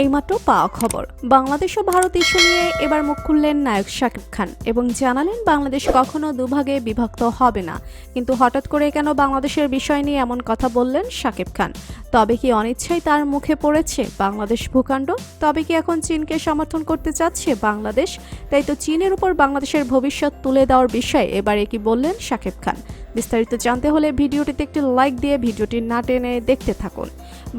এইমাত্র পাওয়া খবর, বাংলাদেশ ও ভারত ইস্যু নিয়ে এবার মুখ খুললেন নায়ক শাকিব খান এবং জানালেন বাংলাদেশ কখনো দুভাগে বিভক্ত হবে না। কিন্তু হঠাৎ করে কেন বাংলাদেশের বিষয় নিয়ে এমন কথা বললেন শাকিব খান? তবে কি অনিচ্ছায় তার মুখে পড়েছে বাংলাদেশ ভূখণ্ড? তবে কি এখন চীনকে সমর্থন করতে চাচ্ছে বাংলাদেশ? তাই তো চীনের উপর বাংলাদেশের ভবিষ্যৎ তুলে দেওয়ার বিষয়ে এবারে কি বললেন শাকিব খান? বিস্তারিত জানতে হলে ভিডিওটিতে একটি লাইক দিয়ে ভিডিওটি না টেনে দেখতে থাকুন।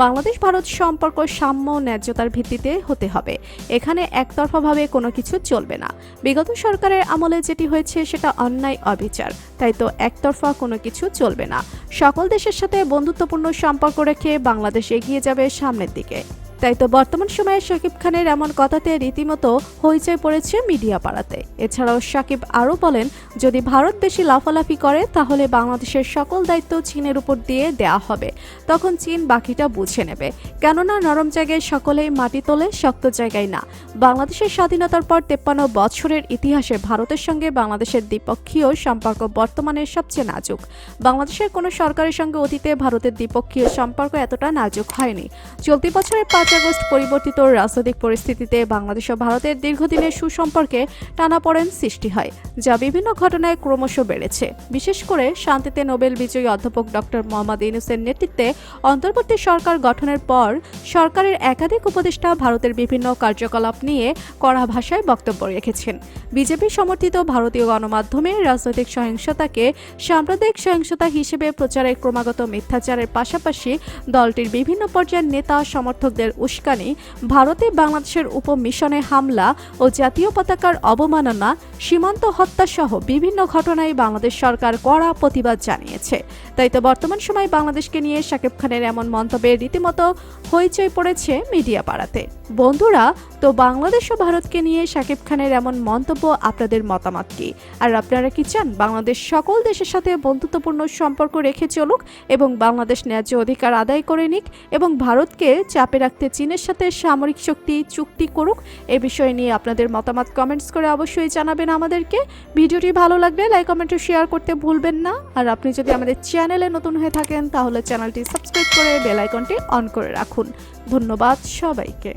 বাংলাদেশ ভারত সম্পর্ক সাম্য ন্যায্যতার ভিত্তিতে হতে হবে। এখানে একতরফাভাবে কোনো কিছু চলবে না। বিগত সরকারের আমলে যেটি হয়েছে সেটা অন্যায়, অবিচার। তাই তো একতরফা কোনো কিছু চলবে না। সকল দেশের সাথে বন্ধুত্বপূর্ণ সম্পর্ক রেখে বাংলাদেশ এগিয়ে যাবে সামনের দিকে। তাই তো বর্তমান সময়ে শাকিব খানের এমন কথাতে রীতিমতো হইচই পড়েছে মিডিয়া পাড়াতে। এছাড়াও শাকিব আরও বলেন, যদি ভারত বেশি লাফালাফি করে তাহলে বাংলাদেশের সকল দায়িত্ব চীনের উপর দিয়ে দেয়া হবে। তখন চীন বাকিটা বুঝে নেবে। কেননা নরম জায়গায় সকলেই মাটি তোলে, শক্ত জায়গায় না। বাংলাদেশের স্বাধীনতার পর 53 বছরের ইতিহাসে ভারতের সঙ্গে বাংলাদেশের দ্বিপক্ষীয় সম্পর্ক বর্তমানে সবচেয়ে নাজুক। বাংলাদেশের কোনো সরকারের সঙ্গে অতীতে ভারতের দ্বিপক্ষীয় সম্পর্ক এতটা নাজুক হয়নি। চলতি বছরের 5 আগস্ট পরিবর্তিত রাজনৈতিক পরিস্থিতিতে বাংলাদেশ ও ভারতের দীর্ঘদিনের সুসম্পর্কে টানাপোড়েন সৃষ্টি হয়, যা বিভিন্ন ঘটনায় ক্রমশ বেড়েছে। বিশেষ করে শান্তিতে নোবেল বিজয়ী অধ্যাপক ডক্টর মোহাম্মদ ইউনূসের নেতৃত্বে অন্তর্বর্তী সরকার গঠনের পর সরকারের একাধিক উপদেষ্টা ভারতের বিভিন্ন কার্যকলাপ নিয়ে কড়া ভাষায় বক্তব্য রেখেছেন। বিজেপি সমর্থিত ভারতীয় গণমাধ্যমে রাজনৈতিক সহিংসতাকে সাম্প্রদায়িক সহিংসতা হিসেবে প্রচারের ক্রমাগত মিথ্যাচারের পাশাপাশি দলটির বিভিন্ন পর্যায়ের নেতা সমর্থকদের উস্কানি, ভারতে বাংলাদেশের উপমিশনে হামলা ও জাতীয় পতাকার অবমাননা, সীমান্ত হত্যা সহ বিভিন্ন ঘটনায় বাংলাদেশ সরকার কড়া প্রতিবাদ জানিয়েছে। তাই তো বর্তমান সময়ে বাংলাদেশকে নিয়ে শাকিব খানের এমন মন্তব্যে রীতিমতো হইচই পড়েছে মিডিয়া পাড়াতে। বন্ধুরা, তো বাংলাদেশ ও ভারতকে নিয়ে শাকিব খানের এমন মন্তব্য আপনাদের মতামত কি? আর আপনারা কি চান বাংলাদেশ সকল দেশের সাথে বন্ধুত্বপূর্ণ সম্পর্ক রেখে চলুক এবং বাংলাদেশ ন্যায্য অধিকার আদায় করে নিক এবং ভারতকে চাপে রাখতে চীনের সাথে সামরিক শক্তি চুক্তি করুক? এ বিষয়ে নিয়ে আপনাদের মতামত কমেন্টস করে অবশ্যই জানাবেন আমাদেরকে। ভিডিওটি ভালো লাগলে লাইক, কমেন্ট ও শেয়ার করতে ভুলবেন না। আর আপনি যদি আমাদের চ্যানেলে নতুন হয়ে থাকেন তাহলে চ্যানেলটি সাবস্ক্রাইব করে বেল আইকনটি অন করে রাখুন। ধন্যবাদ সবাইকে।